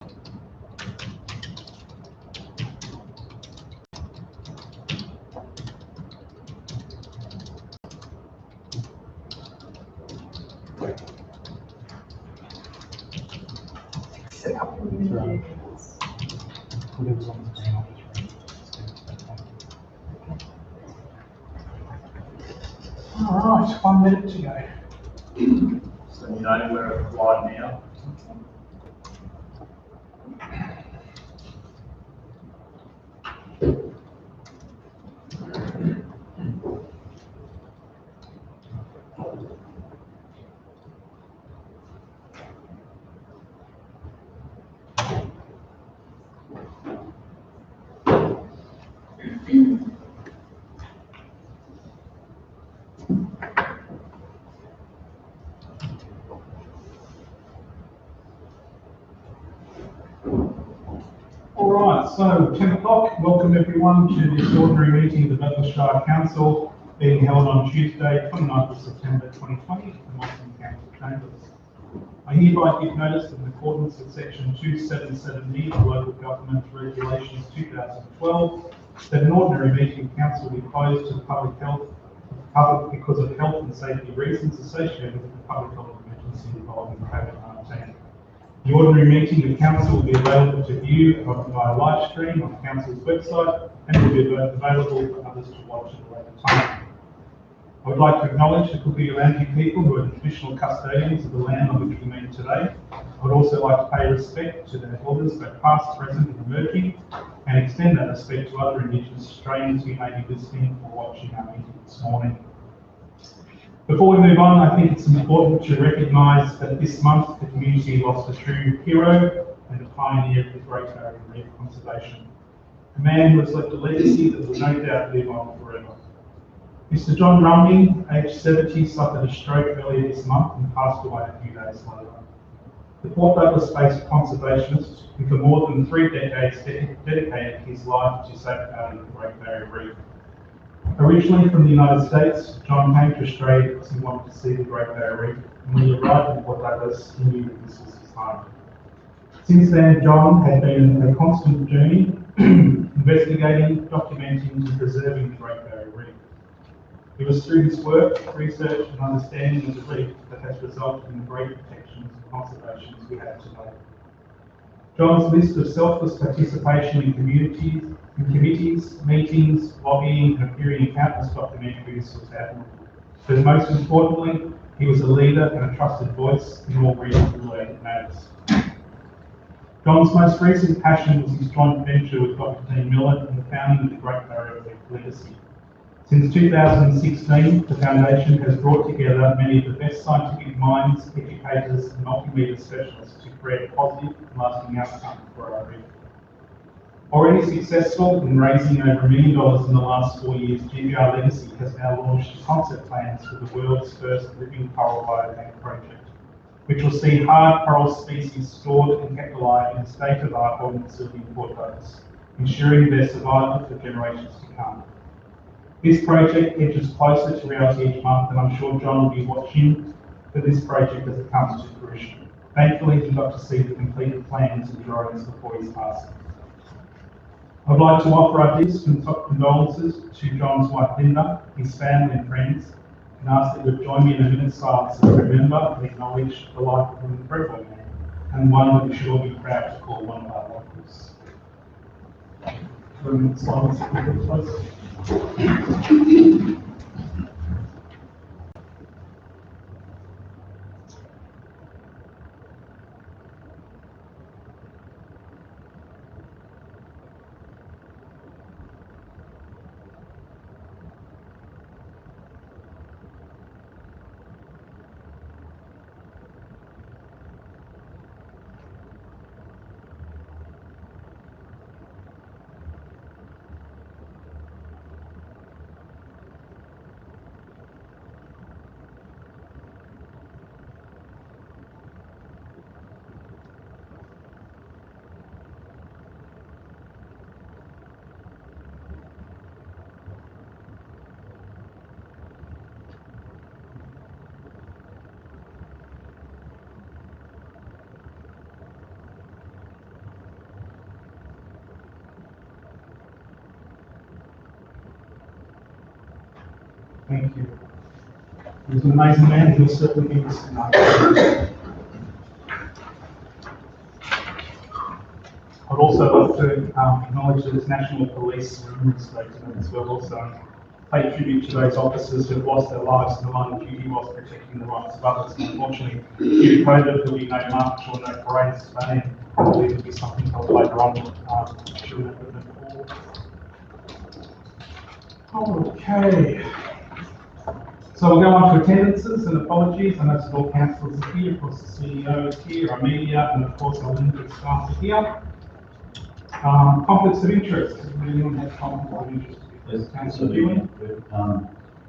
All right, 1 minute to go. So you know we're live now. All right, so 10 o'clock, welcome everyone to the extraordinary meeting of the Douglas Shire Council being held on Tuesday, 29th of September 2020 at the Mosman Council Chambers. I hereby give notice in accordance with section 277E of Local Government Regulations 2012 that an ordinary meeting of council will be closed to the public because of health and safety reasons associated with the public health emergency involving COVID-19. The ordinary meeting of council will be available to view via live stream on the council's website and will be available for others to watch at a later time. I would like to acknowledge the Kuku-Yalanji people who are the traditional custodians of the land on which we meet today. I would also like to pay respect to their elders, both past, present and emerging, and extend that respect to other Indigenous Australians who may be listening or watching our meeting this morning. Before we move on, I think it's important to recognise that this month the community lost a true hero and a pioneer of the Great Barrier Reef conservation. A man who has left a legacy that will no doubt live on forever. Mr. John Rumney, aged 70, suffered a stroke earlier this month and passed away a few days later. The Port Douglas-based conservationist who for more than 3 decades dedicated his life to safeguarding the Great Barrier Reef. Originally from the United States, John came to Australia because he wanted to see the Great Barrier Reef, and when he arrived in Port Douglas, he knew that this was his home. Since then, John had been on a constant journey, investigating, documenting, and preserving the Great Barrier Reef. It was through his work, research, and understanding of the reef that has resulted in the great protections and conservations we have today. John's list of selfless participation in committees, meetings, lobbying, and appearing in countless documentaries was admirable. But most importantly, he was a leader and a trusted voice in all reef-related matters. John's most recent passion was his joint venture with Dr. Dean Millett in the founding of the Great Barrier Reef Legacy. Since 2016, the Foundation has brought together many of the best scientific minds, educators, and multimedia specialists to create a positive and lasting outcome for our reef. Already successful in raising over $1 million in the last 4 years, GBR Legacy has now launched concept plans for the world's first living coral biobank project, which will see hard coral species stored and kept alive in a state-of-the-art holding facility in Port Douglas, ensuring their survival for generations to come. This project edges closer to reality each month, and I'm sure John will be watching for this project as it comes to fruition. Thankfully, he got to see the completed plans and drawings before his passing. I'd like to offer our deepest condolences to John's wife Linda, his family and friends, and ask that you would join me in a minute's silence to remember and acknowledge the life of an incredible man, and one that we should all be proud to call one of our locals. 1 minute's silence, please. Thank you. He's an amazing man, he'll certainly be missed tonight. I'd also like to acknowledge that it's National Police Remembrance Day tonight as well, also pay tribute to those officers who have lost their lives in the line of duty whilst protecting the rights of others. And unfortunately, due to COVID, there'll be no march or no parades today, and probably there'll be something held later on. Should have been before. Okay. So we'll go on to attendances and apologies. I know all councillors are here, of course the CEO is here, our media, and of course our limited staff are here. Conflicts of interest. Does anyone have conflicts of interest? Councillor Dewey? In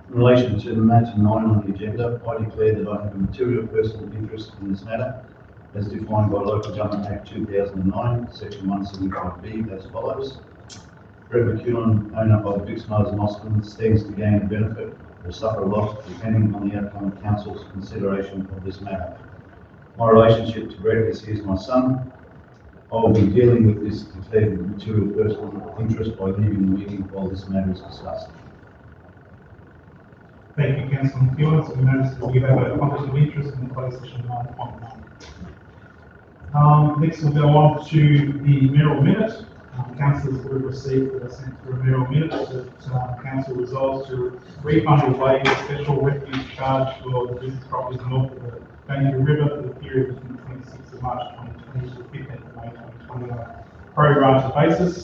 relation to matter 9 on the agenda, I declare that I have a material personal interest in this matter, as defined by Local Government Act 2009, Section 175B, as follows. Brett McEwen, owner of Bix Motors in Austin, stands to gain a benefit or suffer a loss depending on the outcome of Council's consideration of this matter. My relationship to Brett is he is my son. I will be dealing with this declared material personal interest by leaving the meeting while this matter is discussed. Thank you, Councillor McEwen. So we notice that you have a conflict of interest in the closed session 9.1. Next we'll go on to the mayoral minute. Councillors would have received a sent for a mayoral minute that Council resolves to refund or waive the special refuse charge for the business properties north of the Danger River for the period between the 26th of March 2020 to the 15th of May 2020 on a pro-rata basis,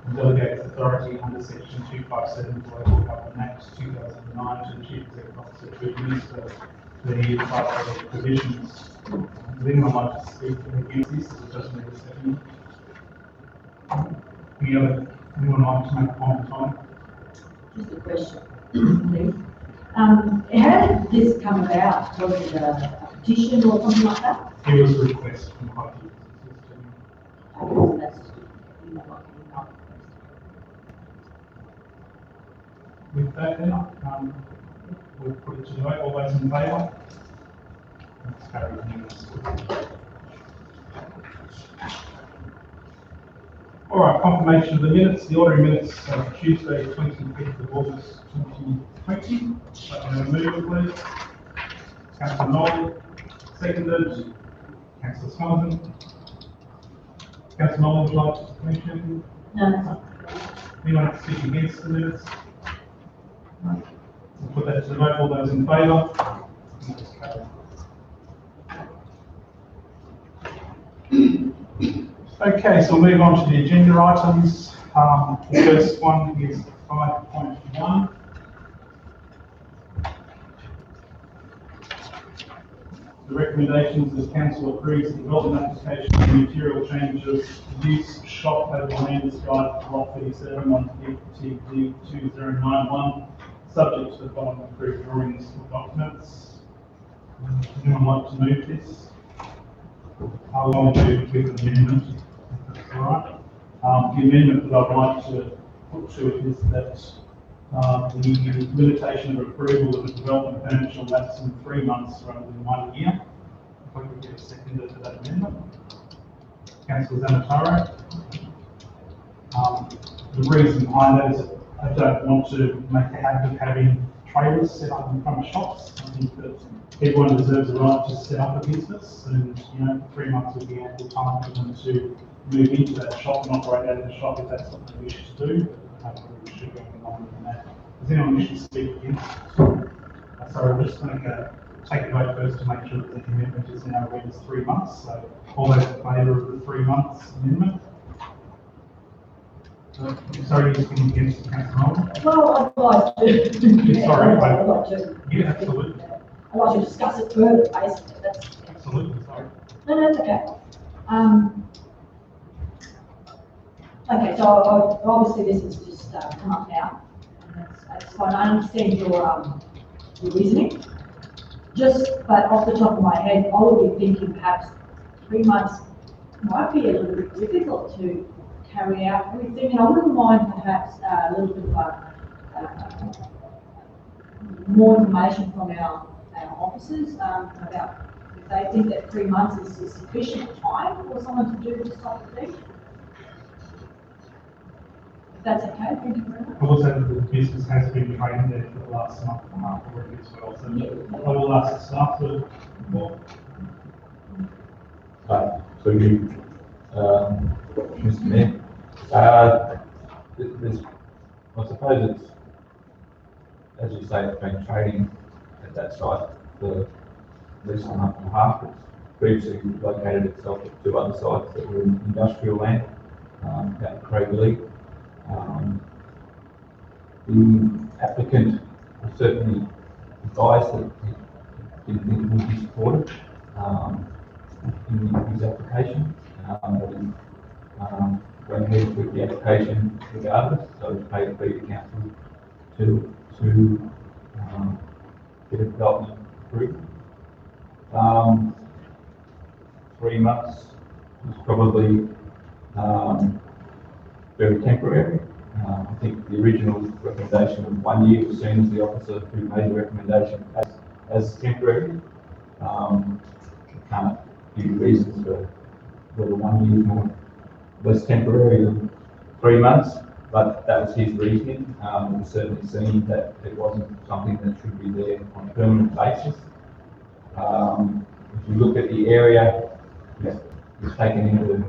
and delegates authority under Section 257 of the Local Government Act 2009 to the Chief Executive Officer to administer the type provisions. Does anyone like to speak against this? Or just need a second? Anyone like to make a comment on it? Just a question, please. How did this come about? Was it a petition or something like that? It was a request from quite a few businesses. That's not. With that then, we'll put it to the vote. All those in favour? That's carried unanimously. All right, confirmation of the minutes. The ordinary minutes of Tuesday, 25th of August 2020. Can I move, please? Councillor Nolan, seconded. Councillor Sullivan. Councillor Nolan, would you like to mention anything? No, that's not. Anyone like to speak against the minutes? No. We'll put that to the vote. All those in favour? That's carried. Okay, so we'll move on to the agenda items. The first one is 5.1. The recommendations is Council approves the development application for material changes use shop over land described block 37 on FTD 2091, subject to the following approved drawings and documents. Would anyone like to move this? I'll go to with the amendment. All right. The amendment that I'd like to put to it is that the limitation of approval of the development permit shall lapse in 3 months rather than 1 year. If I could get a seconder to that amendment. Councillor Zamataro. The reason behind that is I don't want to make a habit of having trailers set up in front of shops. I think that everyone deserves the right to set up a business, and 3 months will be ample time for them to move into that shop and operate out of the shop if that's what they wish to do. But we should go longer than that. Does anyone wish to speak against? Sorry, I'm just going to take a vote first to make sure that the amendment is now read as 3 months. So all those in favour of the 3 months amendment? Sorry, you're speaking against Councillor Nolan? Well, I'd like to. Sorry, I'd like to. Yeah, absolutely. I'd like to discuss it further, basically. That's, Absolutely, sorry. no, that's okay. Okay, so obviously this has just come up now, and that's fine. I understand your reasoning. But off the top of my head, I would be thinking perhaps 3 months might be a little bit difficult to carry out everything. And I wouldn't mind perhaps a little bit of more information from our officers about if they think that 3 months is sufficient time for someone to do this type of thing. That's okay, thank you very much. Also, the business has been trained there for the last month and a half already as well, so I will ask the staff to report. Through you, Mr. Mayor. I suppose it's, as you say, it's been trading at that site for at least a month and a half. It's previously located itself at two other sites that were in industrial land, out in Craiglee. The applicant was certainly advised that he didn't think it would be supported in his application, but he went ahead with the application regardless, so he paid a fee to council to get a development approved. 3 months was probably very temporary. I think the original recommendation of 1 year was seen as the officer who made the recommendation as temporary. I can't give you reasons for whether 1 year is more less temporary than 3 months, but that was his reasoning. We've certainly seen that it wasn't something that should be there on a permanent basis. If you look at the area, it's taken into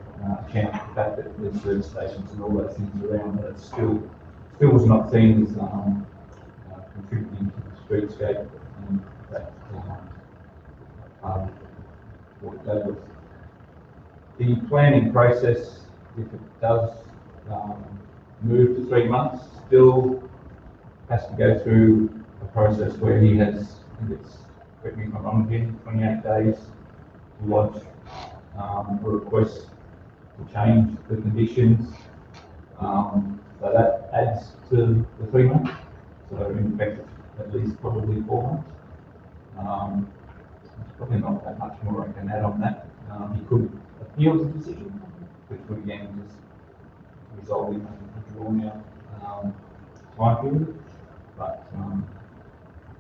account the fact that there's service stations and all those things around, but it still was not seen as contributing to the streetscape and that what that was. The planning process, if it does move to 3 months, still has to go through a process where he has, I think it's, correct me if I'm wrong again, 28 days to lodge a request to change the conditions. So that adds to the 3 months. So in effect, at least probably 4 months. There's probably not that much more I can add on that. He could appeal the decision, which would again just result in a drawn out time period. But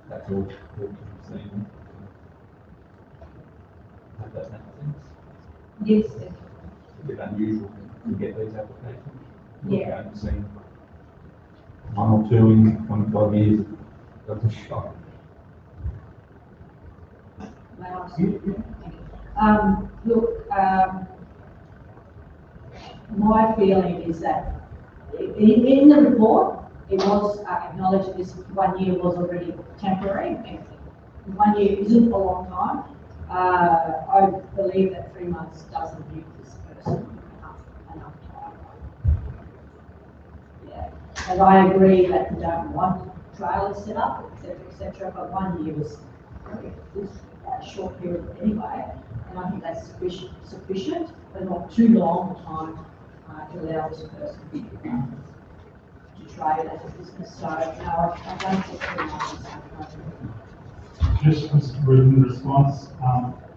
that's all we've seen. Hope that makes sense. Yes. It's a bit unusual to get these applications. Yeah. I've seen 1 or 2 in 25 years of the shop. Look, my feeling is that in the report, it was acknowledged that this 1 year was already temporary. And 1 year isn't a long time. I believe that 3 months doesn't give this person enough time. Yeah, and I agree that we don't want trailers set up, etc. But 1 year is a short period anyway, and I think that's sufficient, but not too long a time to allow this person to trade as a business. So no, I don't think 3 months is appropriate. Just as a written response,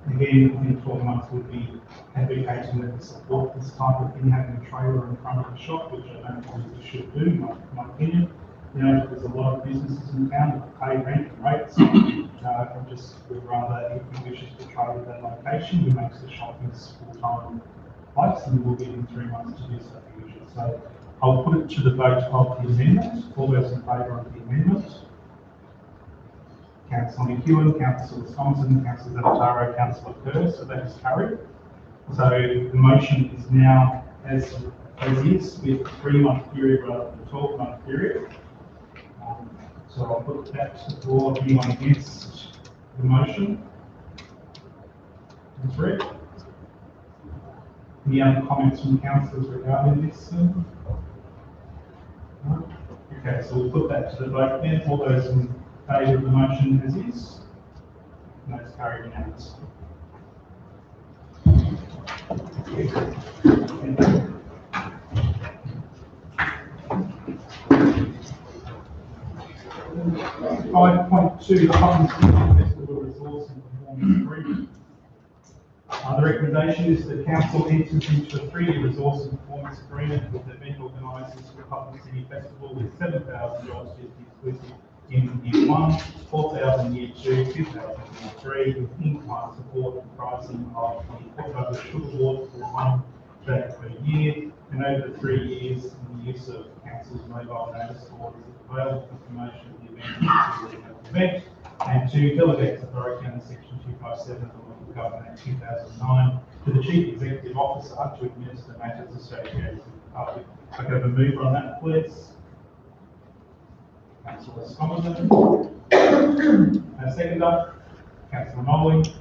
again, I think 12 months would be advocating that we support this type of thing, having a trailer in front of the shop, which I don't think we should do, in my opinion. You know, there's a lot of businesses in town that pay rent and rates. I just would rather, if he wishes to trade at that location, he makes the shop his full-time place, and we'll give him 3 months to do so if he wishes. So I'll put it to the vote of the amendment. All those in favour of the amendment? Councillor McEwen, Councillor Thompson, Councillor Zavataro, Councillor Kerr, so that is carried. So the motion is now as is with a 3 month period rather than a 12-month period. So I'll put that to the floor. Anyone against the motion? That's right. Any other comments from councillors regarding this? No? Okay, so we'll put that to the vote then. All those in favour of the motion as is? And that's carried unanimously. Five point two, the Hopping Festival Resource and Performance Agreement. The recommendation is that council enters into a 3-year resource and performance agreement with the event organisers for Hopping City Festival with $7,000 exclusive in year 1, $4,000 in year 2, $2,000 in year 3, with in-kind support comprising of 24 sugar awards for 1 day per year, and over the 3 years, in the use of council's mobile notice board is available for promotion of the event, and to delegate authority under section 257 of the Local Government Act 2009 to the Chief Executive Officer to administer matters associated with the public. I can have a mover on that, please. Councillor Scomerton. Seconder, Councillor Nolly.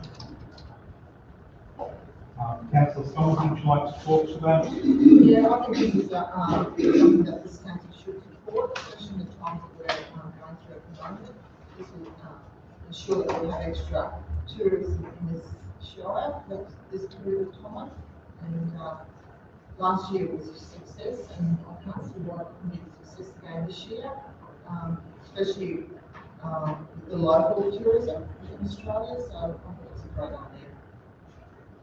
Councillor Scomerton, would you like to talk to that? Yeah, I think this is something that this council should support, especially in the times that we're going through at the moment. This will ensure that we have extra tourism in this shire for this period of time. And last year was a success, and I can't see why it couldn't be a success again this year, especially with the local tourism in Australia. So I think it's a great idea.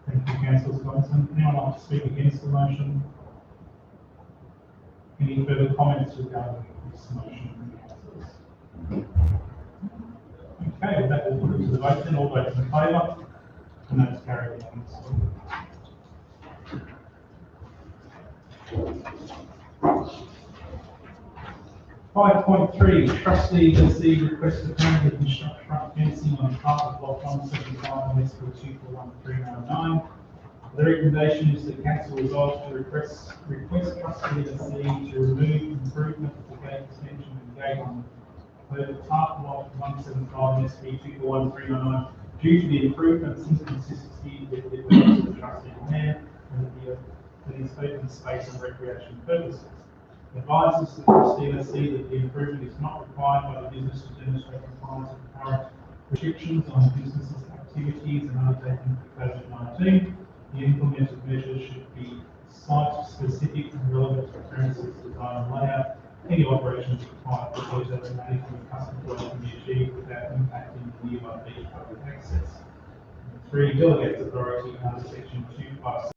Thank you, Councillor Scomerton. Anyone like to speak against the motion? Any further comments regarding this motion from councillors? Okay, with that, we'll put it to the vote then. All those in favour? And that's carried unanimously. Five point three, trustee Lessee requests to permit the construct front fencing on part of block 175 West 2413999. The recommendation is that council resolves to request trustee Lessee to remove improvement of the gate extension and gate on part block 175 SB 2413999 due to the improvements inconsistency with the purpose of the trustee plan and the open space and recreation purposes. Advises the trustee Lessee that the improvement is not required by the business to demonstrate compliance with the current restrictions on businesses' activities and undertaken for COVID-19. The implemented measures should be site-specific and relevant to premises design and layout. Any operations required for those that are management custom dwelling can be achieved without impacting the nearby beach public access. 3. Delegates authority under section 257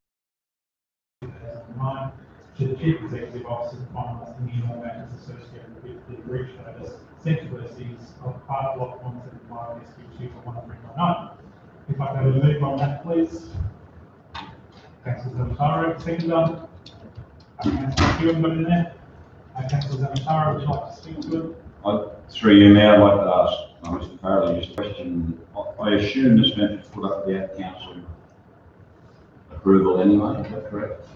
2009 to the Chief Executive Officer to finalise any and all matters associated with the breach notice sent to lessees of part block 175 SB 2413999. If I can have a move on that, please. Councillor Zamataro, seconder. Councillor Kewan, got in there? Councillor Zamataro, would you like to speak to it? Through you now, I'd like to ask Mr. Farrelly just a question. I assume this meant to put up without council approval anyway, is that correct?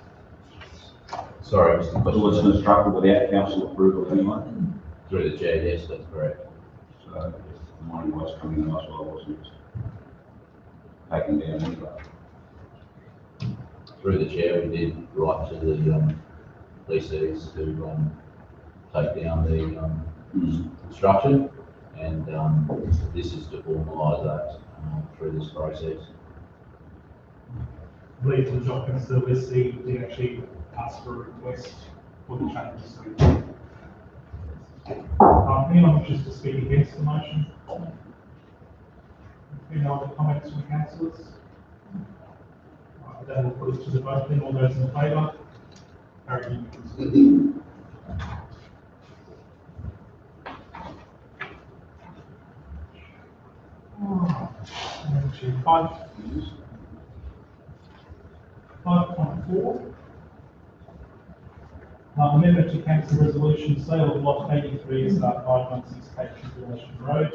Sorry, Mr. But was constructed without council approval anyway? Through the chair, yes, that's correct. So mine was coming in, so I wasn't taken down anyway. Through the chair, we did write to the lessees to take down the construction, and this is to formalise that through this process. I believe the documents that we see, they actually ask for a request for the changes. Anyone wishes to speak against the motion? Any other comments from councillors? That will put it to the vote then. All those in favour? Carried unanimously. Five. 5.4. Amendment to council resolution sale of lot 83 start 516 Cape Tribulation Road.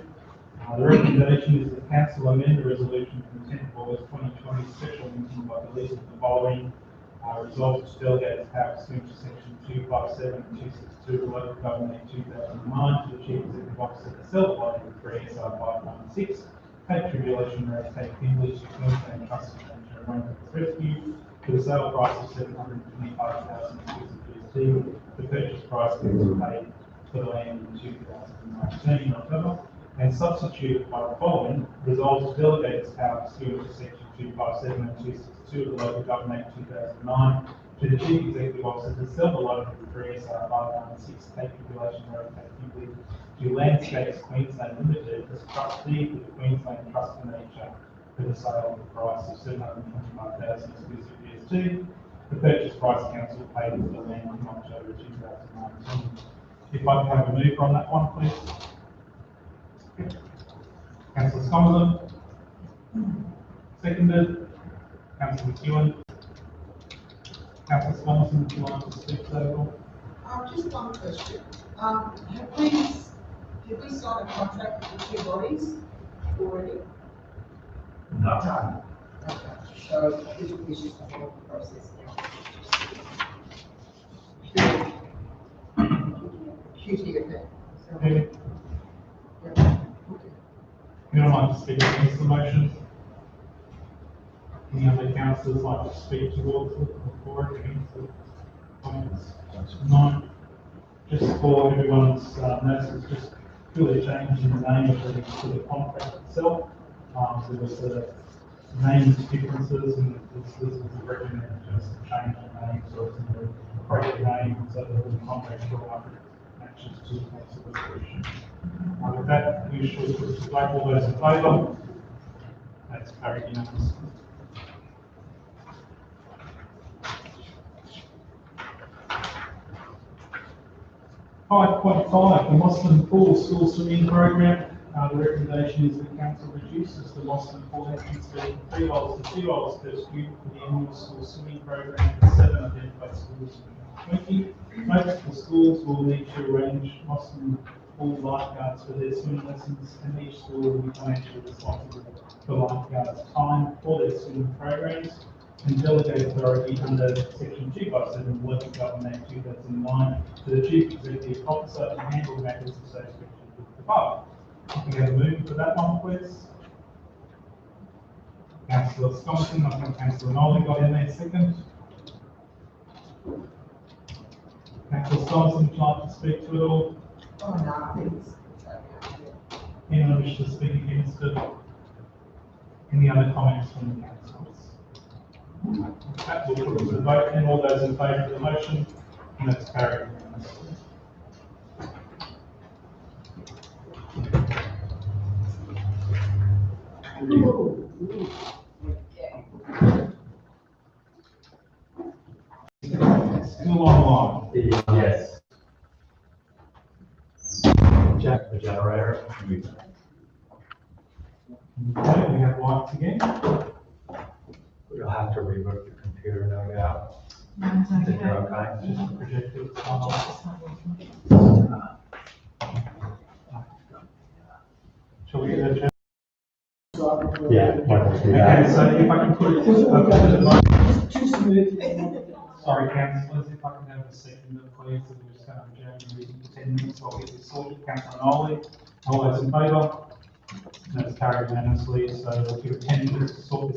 The recommendation is that council amend the resolution from the 10th of August 2020 special meeting by the list of the following resolves to delegate its power pursuant to section 257 and 262 of the Local Government Act 2009 to the Chief Executive Officer to sell the lot of 3 SR 516 Cape Tribulation Road, Cape English, to Queensland Trust Manager Rainbow Rescue for the sale price of $725,000 GST. The purchase price was paid for the land in 2019 October, and substituted by the following: resolves to delegate its power pursuant to section 257 and 262 of the Local Government Act 2009 to the Chief Executive Officer to sell the lot of 3 SR 516 Cape Tribulation Road, Cape English, to Landscapes Queensland Limited as trustee for the Queensland Trust Manager for the sale of the price of $725,000 exclusive GST. The purchase price council paid for the land in October 2019. If I can have a mover on that one, please. Councillor Scomerton. Seconded. Councillor Kewan. Councillor Swanson, would you like to speak to that at all? Just one question. Have we signed a contract with the two bodies already? No. Okay, so it's just a whole process now. QTFA. Okay. Anyone like to speak against the motion? Any other councillors like to speak towards it or for it, against the comments? No. Just for everyone's notice, it's just purely changing the name of the contract itself. There was name differences and this was recommended just to change the name so it's in the appropriate name so that the contract matches to the council resolution. With that, we should put to vote. All those in favour? That's carried unanimously. 5.5, the Mosman Pool School Swimming Program. The recommendation is that council reduces the Mosman Pool entrance fee from $3 to $2 per student for the annual school swimming program for 7 identified schools in 2020. Most of the schools will need to arrange Mosman Pool lifeguards for their swimming lessons, and each school will be financially responsible for lifeguards' time for their swimming programs. And delegate authority under Section 257 of the Local Government Act 2009 to the Chief Executive Officer to handle matters associated with the above. Can we have a move for that one, please? Councillor Thompson, I think Councillor Nolan got in there second. Councillor Thompson, would you like to speak to it all? Oh, no, I think it's okay. Anyone wish to speak against it? Any other comments from the councillors? That will put it to the vote, and all those in favour of the motion, and that's carried. Still online. Yes. Jack the generator. Okay, we have lights again. We'll have to rework the computer, no doubt. I think you're okay. Just the projector. It's on. Shall we get that checked? Yeah. Okay, so if I can put it to the vote. Sorry, councillors, if I can have a second, please, and we're just going to adjourn the meeting for 10 minutes while we get this sorted. Councillor Nolly, all those in favour? That's carried unanimously, so we'll give it 10 minutes to sort this